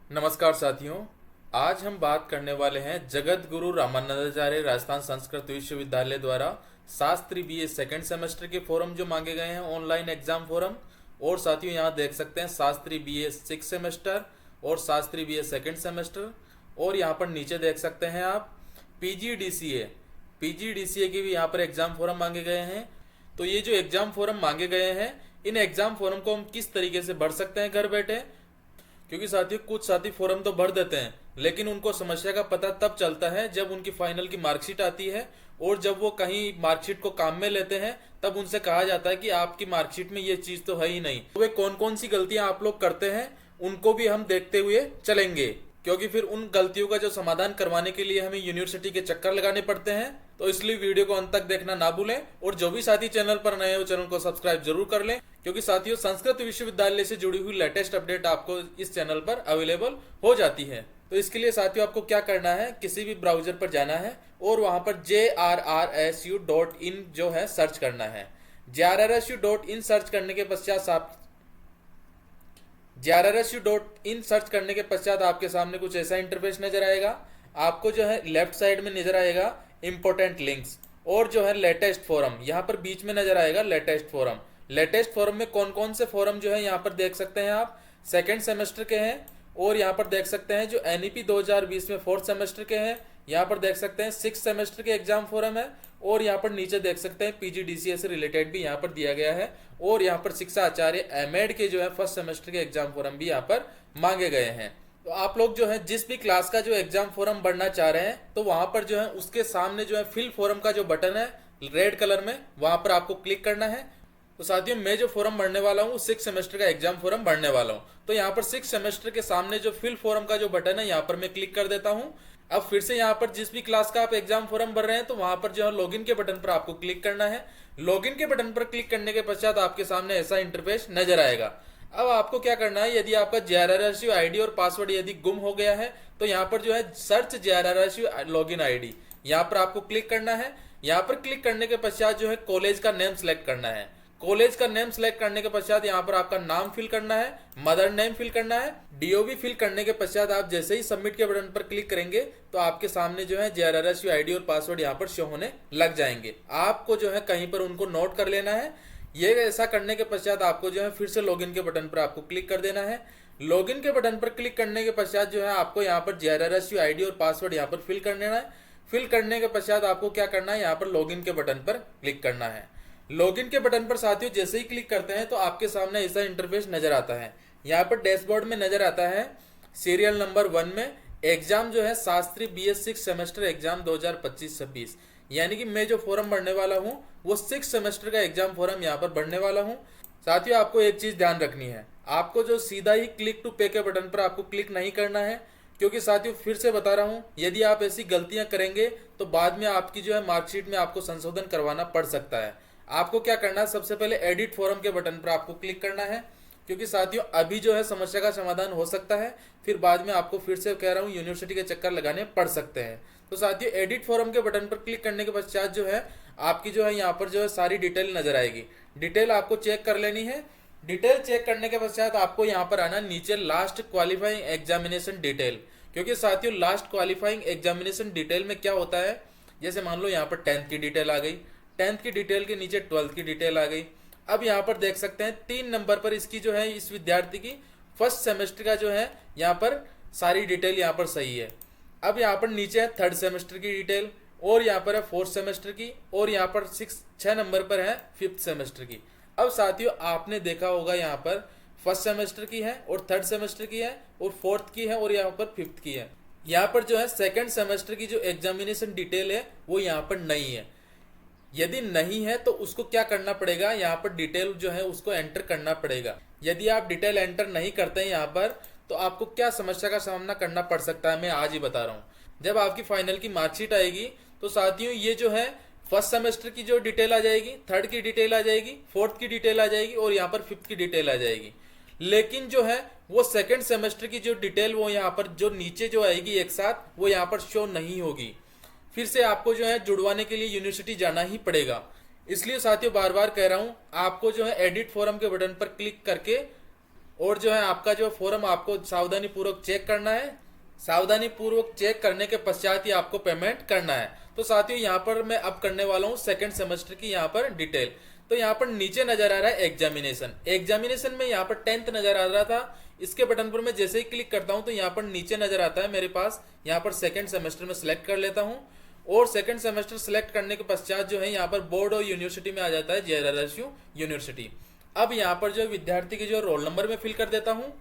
नमस्कार साथियों। आज हम बात करने वाले हैं जगत गुरु रामानंदाचार्य राजस्थान संस्कृत विश्वविद्यालय द्वारा शास्त्री बीए सेकंड सेमेस्टर के फॉर्म जो मांगे गए हैं, ऑनलाइन एग्जाम फॉर्म। और साथियों यहाँ देख सकते हैं शास्त्री बीए सिक्स सेमेस्टर और शास्त्री बीए सेकंड सेमेस्टर। और यहाँ पर नीचे देख सकते हैं आप पीजीडीसीए के भी यहाँ पर एग्जाम फॉर्म मांगे गए हैं। तो ये जो एग्जाम फॉर्म मांगे गए हैं, इन एग्जाम फॉर्म को हम किस तरीके से भर सकते हैं घर बैठे, क्योंकि साथियों कुछ साथी फॉर्म तो भर देते हैं लेकिन उनको समस्या का पता तब चलता है जब उनकी फाइनल की मार्कशीट आती है। और जब वो कहीं मार्कशीट को काम में लेते हैं तब उनसे कहा जाता है कि आपकी मार्कशीट में ये चीज तो है ही नहीं। तो वे कौन कौन सी गलतियां आप लोग करते हैं उनको भी हम देखते हुए चलेंगे, क्योंकि फिर उन गलतियों का जो समाधान करवाने के लिए हमें यूनिवर्सिटी के चक्कर लगाने पड़ते हैं। तो इसलिए वीडियो को अंत तक देखना ना भूलें और जो भी साथी चैनल पर नए हो चैनल को सब्सक्राइब जरूर कर लें, क्योंकि साथियों संस्कृत विश्वविद्यालय से जुड़ी हुई लेटेस्ट अपडेट आपको इस चैनल पर अवेलेबल हो जाती है। तो इसके लिए साथियों आपको क्या करना है, किसी भी ब्राउजर पर जाना है और वहां पर JRRSU.in जो है सर्च करना है। JRRSU.in सर्च करने के पश्चात आपके सामने कुछ ऐसा इंटरफेस नजर आएगा। आपको जो है लेफ्ट साइड में नजर आएगा इंपॉर्टेंट लिंक्स और जो है लेटेस्ट फोरम, यहाँ पर बीच में नजर आएगा लेटेस्ट फोरम। लेटेस्ट फोरम में कौन कौन से फोरम जो है यहाँ पर देख सकते हैं आप, सेकेंड सेमेस्टर के हैं। और यहाँ पर देख सकते हैं जो NEP 2020 में फोर्थ सेमेस्टर के हैं। यहाँ पर देख सकते हैं सिक्स सेमेस्टर के एग्जाम फोरम है। और यहाँ पर नीचे देख सकते हैं PGDCA से रिलेटेड भी यहाँ पर दिया गया है। और यहाँ पर शिक्षा आचार्य एमएड के जो है फर्स्ट सेमेस्टर के एग्जाम फोरम भी यहाँ पर मांगे गए हैं। तो आप लोग जो है जिस भी क्लास का जो एग्जाम फोरम भरना चाह रहे हैं तो वहां पर जो है उसके सामने जो है फिल फोरम का जो बटन है रेड कलर में, वहां पर आपको क्लिक करना है। तो साथियों मैं जो फॉर्म भरने वाला हूँ सिक्स सेमेस्टर का एग्जाम फॉर्म भरने वाला हूँ। तो यहाँ पर सिक्स सेमेस्टर के सामने जो फिल फॉर्म का जो बटन है यहाँ पर मैं क्लिक कर देता हूँ। अब फिर से यहाँ पर जिस भी क्लास का आप एग्जाम फॉर्म भर रहे हैं तो वहां पर जो है लॉगिन के बटन पर आपको क्लिक करना है। लॉगिन के बटन पर क्लिक करने के पश्चात आपके सामने ऐसा इंटरफेस नजर आएगा। अब आपको क्या करना है, यदि आपका JRRSU आईडी और पासवर्ड यदि गुम हो गया है तो यहाँ पर जो है सर्च JRRSU लॉगिन आईडी, यहाँ पर आपको क्लिक करना है। यहाँ पर क्लिक करने के पश्चात जो है कॉलेज का नेम सेलेक्ट करना है। कॉलेज का नेम सेलेक्ट करने के पश्चात यहाँ पर आपका नाम फिल करना है, मदर नेम फिल करना है, DOB फिल करने के पश्चात आप जैसे ही सबमिट के बटन पर क्लिक करेंगे तो आपके सामने जो है JRRSU आईडी और पासवर्ड यहाँ पर शो होने लग जाएंगे। आपको जो है कहीं पर उनको नोट कर लेना है। ये ऐसा करने के पश्चात आपको जो है फिर से लॉगिन के बटन पर आपको क्लिक कर देना है। लॉगिन के बटन पर क्लिक करने के पश्चात जो है आपको यहाँ पर JRRSU आईडी और पासवर्ड यहाँ पर फिल कर देना है। फिल करने के पश्चात आपको क्या करना है, यहाँ पर लॉगिन के बटन पर क्लिक करना है। लॉगिन के बटन पर साथियों जैसे ही क्लिक करते हैं तो आपके सामने ऐसा इंटरफेस नजर आता है। यहाँ पर डैशबोर्ड में नजर आता है सीरियल नंबर 1 में एग्जाम जो है Shastri BS six semester exam 2025-26, यानी कि मैं जो फॉर्म भरने वाला हूँ वो सिक्स सेमेस्टर का एग्जाम फॉर्म यहाँ पर भरने वाला हूँ। साथियों आपको एक चीज ध्यान रखनी है, आपको जो सीधा ही क्लिक टू पे के बटन पर आपको क्लिक नहीं करना है, क्योंकि साथियों फिर से बता रहा हूँ यदि आप ऐसी गलतियां करेंगे तो बाद में आपकी जो है मार्कशीट में आपको संशोधन करवाना पड़ सकता है। आपको क्या करना है, सबसे पहले एडिट फॉर्म के बटन पर आपको क्लिक करना है, क्योंकि साथियों अभी जो है समस्या का समाधान हो सकता है, फिर बाद में आपको फिर से कह रहा हूँ यूनिवर्सिटी के चक्कर लगाने पड़ सकते हैं। तो साथियों एडिट फॉर्म के बटन पर क्लिक करने के पश्चात जो है आपकी जो है यहाँ पर जो है सारी डिटेल नजर आएगी। डिटेल आपको चेक कर लेनी है। डिटेल चेक करने के पश्चात आपको यहाँ पर आना नीचे लास्ट क्वालिफाइंग एग्जामिनेशन डिटेल, क्योंकि साथियों लास्ट क्वालिफाइंग एग्जामिनेशन डिटेल में क्या होता है, जैसे मान लो यहाँ पर 10th की डिटेल आ गई, 10th की डिटेल के नीचे 12th की डिटेल आ गई। अब यहाँ पर देख सकते हैं 3 नंबर पर इसकी जो है इस विद्यार्थी की फर्स्ट सेमेस्टर का जो है यहाँ पर सारी डिटेल यहाँ पर सही है। अब यहाँ पर नीचे है थर्ड सेमेस्टर की डिटेल और यहाँ पर है फोर्थ सेमेस्टर की और यहाँ पर 6 नंबर पर है फिफ्थ सेमेस्टर की। अब साथियों आपने देखा होगा यहाँ पर फर्स्ट सेमेस्टर की है और थर्ड सेमेस्टर की है और फोर्थ की है और यहाँ पर फिफ्थ की है। यहाँ पर जो है सेकेंड सेमेस्टर की जो एग्जामिनेशन डिटेल है वो यहाँ पर नहीं है। यदि नहीं है तो उसको क्या करना पड़ेगा, यहाँ पर डिटेल जो है उसको एंटर करना पड़ेगा। यदि आप डिटेल एंटर नहीं करते हैं यहाँ पर तो आपको क्या समस्या का सामना करना पड़ सकता है, मैं आज ही बता रहा हूँ। जब आपकी फाइनल की मार्कशीट आएगी तो साथियों ये जो है फर्स्ट सेमेस्टर की जो डिटेल आ जाएगी, थर्ड की डिटेल आ जाएगी, फोर्थ की डिटेल आ जाएगी और यहाँ पर फिफ्थ की डिटेल आ जाएगी। लेकिन जो है वो सेकेंड सेमेस्टर की जो डिटेल वो यहाँ पर जो नीचे जो आएगी एक साथ वो यहाँ पर शो नहीं होगी। फिर से आपको जो है जुड़वाने के लिए यूनिवर्सिटी जाना ही पड़ेगा। इसलिए साथियों बार बार कह रहा हूं आपको जो है एडिट फॉर्म के बटन पर क्लिक करके और जो है आपका जो फॉर्म आपको सावधानी पूर्वक चेक करना है। सावधानी पूर्वक चेक करने के पश्चात ही आपको पेमेंट करना है। तो साथियों यहाँ पर मैं अब करने वाला हूँ सेकंड सेमेस्टर की यहाँ पर डिटेल। तो यहाँ पर नीचे नजर आ रहा है एग्जामिनेशन। एग्जामिनेशन में यहाँ पर 10th नजर आ रहा था। इसके बटन पर मैं जैसे ही क्लिक करता हूँ तो यहाँ पर नीचे नजर आता है मेरे पास, यहाँ पर सेकंड सेमेस्टर में सिलेक्ट कर लेता हूँ। और सेकंड सेमेस्टर सिलेक्ट करने के पश्चात जो है यहाँ पर बोर्ड और यूनिवर्सिटी में आ जाता है JRRSU यूनिवर्सिटी। अब यहाँ पर जो विद्यार्थी के जो रोल नंबर में फिल कर देता हूँ।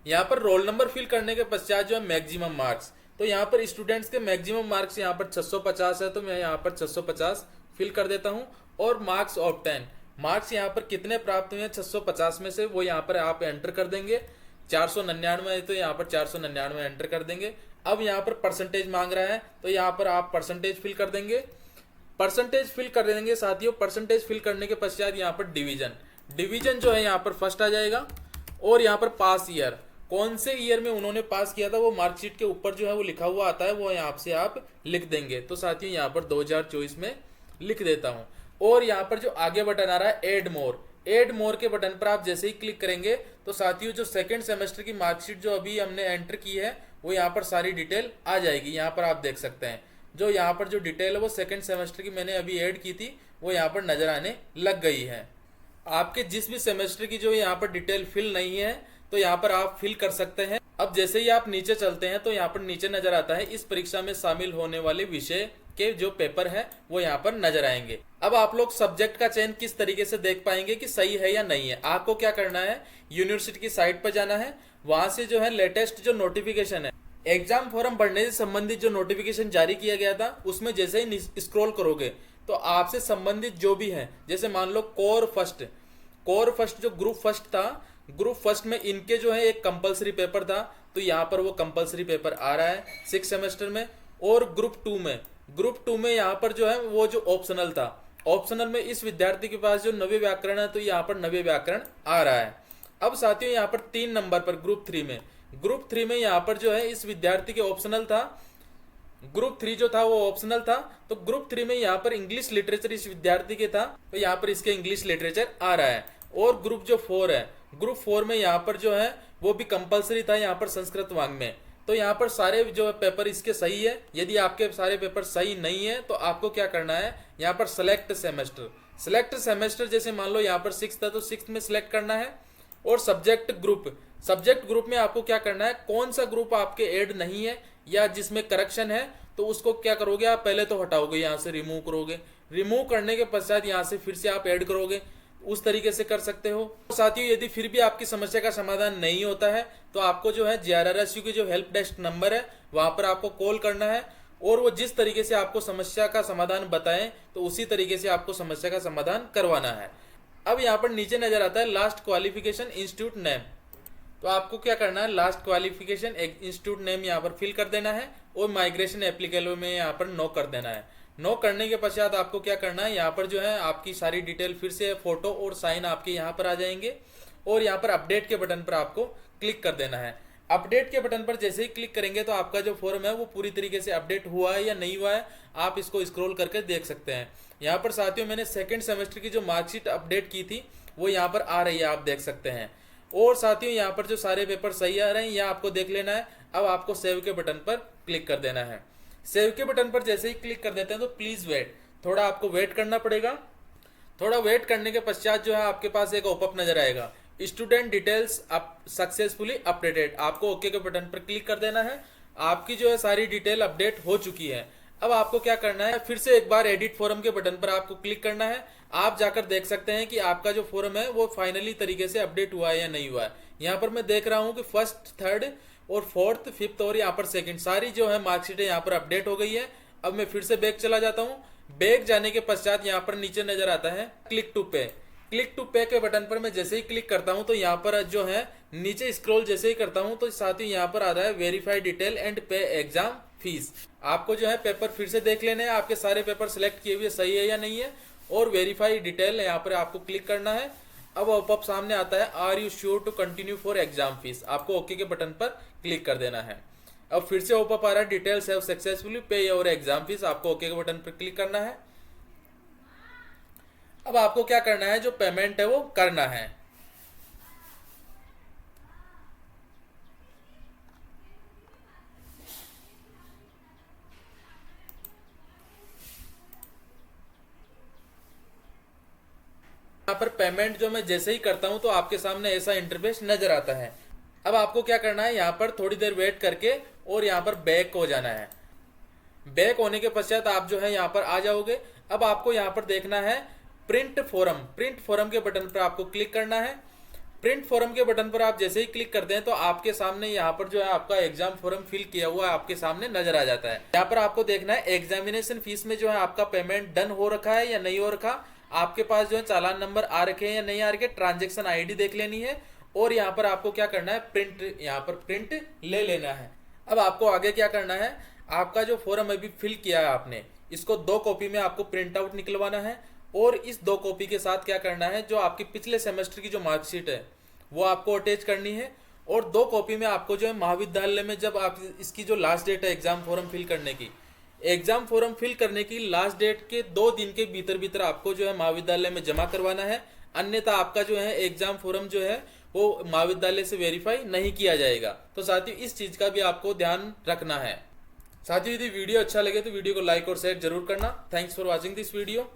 यहाँ पर रोल नंबर फिल करने के पश्चात जो है मैक्सिमम मार्क्स, तो यहाँ पर स्टूडेंट्स के मैक्सिमम मार्क्स यहाँ पर 650 है, तो मैं यहाँ पर 650 फिल कर देता हूँ। और मार्क्स ऑब्टेन, मार्क्स यहाँ पर कितने प्राप्त हुए हैं 650 में से, वो यहाँ पर आप एंटर कर देंगे। 499 है तो यहाँ पर 499 एंटर कर देंगे। अब यहाँ पर परसेंटेज मांग रहा है, तो यहाँ पर आप परसेंटेज फिल कर देंगे। परसेंटेज फिल कर देंगे साथियों। परसेंटेज फिल करने के पश्चात यहाँ पर डिवीजन, डिवीजन जो है यहाँ पर फर्स्ट आ जाएगा। और यहाँ पर पास ईयर, कौन से ईयर में उन्होंने पास किया था वो मार्कशीट के ऊपर जो है वो लिखा हुआ आता है, वो यहाँ से आप लिख देंगे। तो साथियों यहाँ पर 2024 में लिख देता हूँ। और यहाँ पर जो आगे बटन आ रहा है एड मोर, एड मोर के बटन पर आप जैसे ही क्लिक करेंगे तो साथियों जो सेकंड सेमेस्टर की मार्कशीट जो अभी हमने एंटर की है वो यहाँ पर सारी डिटेल आ जाएगी। यहाँ पर आप देख सकते हैं जो यहाँ पर जो डिटेल है वो सेकंड सेमेस्टर की मैंने अभी ऐड की थी, वो यहाँ पर नजर आने लग गई है। आपके जिस भी सेमेस्टर की जो यहाँ पर डिटेल फिल नहीं है तो यहाँ पर आप फिल कर सकते हैं। अब जैसे ही आप नीचे चलते हैं तो यहाँ पर नीचे नजर आता है इस परीक्षा में शामिल होने वाले विषय के जो पेपर है वो यहाँ पर नजर आएंगे। अब आप लोग सब्जेक्ट का चयन किस तरीके से देख पाएंगे कि सही है या नहीं है। आपको क्या करना है, यूनिवर्सिटी की साइट पर जाना है, वहां से जो है लेटेस्ट जो नोटिफिकेशन है, एग्जाम फॉर्म भरने से संबंधित जो नोटिफिकेशन जारी किया गया था उसमें जैसे ही स्क्रॉल करोगे तो आपसे संबंधित जो भी है, जैसे मान लो कोर फर्स्ट जो ग्रुप फर्स्ट था, ग्रुप फर्स्ट में इनके जो है एक कंपलसरी पेपर था, तो यहाँ पर वो कंपलसरी पेपर आ रहा है 6 सेमेस्टर में। और ग्रुप टू में यहाँ पर जो है वो जो ऑप्शनल था, ऑप्शनल में इस विद्यार्थी के पास जो नवे व्याकरण है तो यहाँ पर नवे व्याकरण आ रहा है। अब साथियों यहाँ पर 3 नंबर पर ग्रुप थ्री में यहाँ पर जो है इस विद्यार्थी के ऑप्शनल था, ग्रुप 3 जो था वो ऑप्शनल था, तो ग्रुप 3 में यहाँ पर इंग्लिश लिटरेचर इस विद्यार्थी के था, तो यहाँ पर इसके इंग्लिश लिटरेचर आ रहा है। और ग्रुप जो 4 है, ग्रुप 4 में यहाँ पर जो है वो भी कंपलसरी था यहाँ पर संस्कृत वाङ्मय, तो यहाँ पर सारे जो पेपर इसके सही है। यदि आपके सारे पेपर सही नहीं है तो आपको क्या करना है, यहाँ पर सेलेक्ट सेमेस्टर जैसे मान लो यहाँ पर 6 था तो 6 में सिलेक्ट करना है। और सब्जेक्ट ग्रुप में आपको क्या करना है, कौन सा ग्रुप आपके ऐड नहीं है या जिसमें करेक्शन है तो उसको क्या करोगे आप, पहले तो हटाओगे, यहाँ से रिमूव करोगे, रिमूव करने के पश्चात यहाँ से फिर से आप ऐड करोगे, उस तरीके से कर सकते हो। साथियों यदि फिर भी आपकी समस्या का समाधान नहीं होता है तो आपको जो है JRRSU की जो हेल्प डेस्क नंबर है वहां पर आपको कॉल करना है, और वो जिस तरीके से आपको समस्या का समाधान बताएं तो उसी तरीके से आपको समस्या का समाधान करवाना है। अब यहाँ पर नीचे नजर आता है लास्ट क्वालिफिकेशन इंस्टीट्यूट नेम, तो आपको क्या करना है, लास्ट क्वालिफिकेशन इंस्टीट्यूट नेम यहाँ पर फिल कर देना है और माइग्रेशन एप्लीकेबल में यहाँ पर नो कर देना है। नो करने के पश्चात आपको क्या करना है, यहाँ पर जो है आपकी सारी डिटेल फिर से फोटो और साइन आपके यहाँ पर आ जाएंगे, और यहाँ पर अपडेट के बटन पर आपको क्लिक कर देना है। अपडेट के बटन पर जैसे ही क्लिक करेंगे तो आपका जो फॉर्म है वो पूरी तरीके से अपडेट हुआ है या नहीं हुआ है आप इसको स्क्रॉल करके देख सकते हैं। यहाँ पर साथियों मैंने सेकंड सेमेस्टर की जो मार्कशीट अपडेट की थी वो यहाँ पर आ रही है, आप देख सकते हैं। और साथियों यहाँ पर जो सारे पेपर सही आ रहे हैं यह आपको देख लेना है। अब आपको सेव के बटन पर क्लिक कर देना है। सेव के बटन पर जैसे ही क्लिक कर देते हैं तो प्लीज वेट, थोड़ा आपको वेट करना पड़ेगा। थोड़ा वेट करने के पश्चात जो है आपके पास एक पॉपअप नजर आएगा, स्टूडेंट डिटेल्स सक्सेसफुली अपडेटेड, आपको ओके के बटन पर क्लिक कर देना है। आपकी जो है सारी डिटेल अपडेट हो चुकी है। अब आपको क्या करना है, फिर से एक बार एडिट फॉर्म के बटन पर आपको क्लिक करना है। आप जाकर देख सकते हैं कि आपका जो फॉर्म है वो फाइनली तरीके से अपडेट हुआ है या नहीं हुआ है। यहाँ पर मैं देख रहा हूँ कि 1st 3rd और 4th 5th और यहाँ पर 2nd सारी जो है मार्कशीटें यहाँ पर अपडेट हो गई है। अब मैं फिर से बैक चला जाता हूँ। बैक जाने के पश्चात यहाँ पर नीचे नजर आता है क्लिक टू पे। क्लिक टू पे के बटन पर मैं जैसे ही क्लिक करता हूं तो यहाँ पर जो है नीचे स्क्रॉल जैसे ही करता हूं तो साथ ही यहाँ पर आता है वेरीफाई डिटेल एंड पे एग्जाम फीस। आपको जो है पेपर फिर से देख लेने हैं, आपके सारे पेपर सिलेक्ट किए हुए सही है या नहीं है, और वेरीफाई डिटेल यहाँ पर आपको क्लिक करना है। अब पॉपअप सामने आता है are you sure to continue for exam fees, आपको ओके के बटन पर क्लिक कर देना है। अब फिर से पॉपअप आ रहा है डिटेल्स हैव सक्सेसफुली पे योर एग्जाम फीस, आपको ओके के बटन पर क्लिक करना है। अब आपको क्या करना है, जो पेमेंट है वो करना है। यहाँ पर पेमेंट जो मैं जैसे ही करता हूँ तो आपके सामने ऐसा इंटरफेस नजर आता है। अब आपको क्या करना है, यहाँ पर थोड़ी देर वेट करके और यहाँ पर बैक हो जाना है। बैक होने के पश्चात आप जो है यहाँ पर आ जाओगे। अब आपको यहाँ पर देखना है प्रिंट फॉरम। प्रिंट फॉरम के बटन पर आपको क्लिक करना है। प्रिंट फॉरम के बटन पर आप जैसे ही क्लिक करते हैं तो आपके सामने यहाँ पर जो है आपका एग्जाम फॉरम फिल किया हुआ आपके सामने नजर आ जाता है। यहाँ पर आपको देखना है एग्जामिनेशन फीस में जो है आपका पेमेंट डन हो रखा है या नहीं हो रखा, आपके पास जो है चालान नंबर आ रखे हैं या नहीं आ रखे, ट्रांजेक्शन आईडी देख लेनी है और यहाँ पर आपको क्या करना है, प्रिंट, यहाँ पर प्रिंट ले लेना है। अब आपको आगे क्या करना है, आपका जो फॉर्म अभी फिल किया है आपने, इसको 2 कॉपी में आपको प्रिंट आउट निकलवाना है और इस 2 कॉपी के साथ क्या करना है, जो आपकी पिछले सेमेस्टर की जो मार्कशीट है वो आपको अटैच करनी है। और 2 कॉपी में आपको जो है महाविद्यालय में जब आप इसकी जो लास्ट डेट है एग्जाम फॉर्म फिल करने की, एग्जाम फॉर्म फिल करने की लास्ट डेट के 2 दिन के भीतर भीतर आपको जो है महाविद्यालय में जमा करवाना है, अन्यथा आपका जो है एग्जाम फॉर्म जो है वो महाविद्यालय से वेरीफाई नहीं किया जाएगा। तो साथियों इस चीज का भी आपको ध्यान रखना है। साथियों यदि वीडियो अच्छा लगे तो वीडियो को लाइक और शेयर जरूर करना। Thanks for watching this video.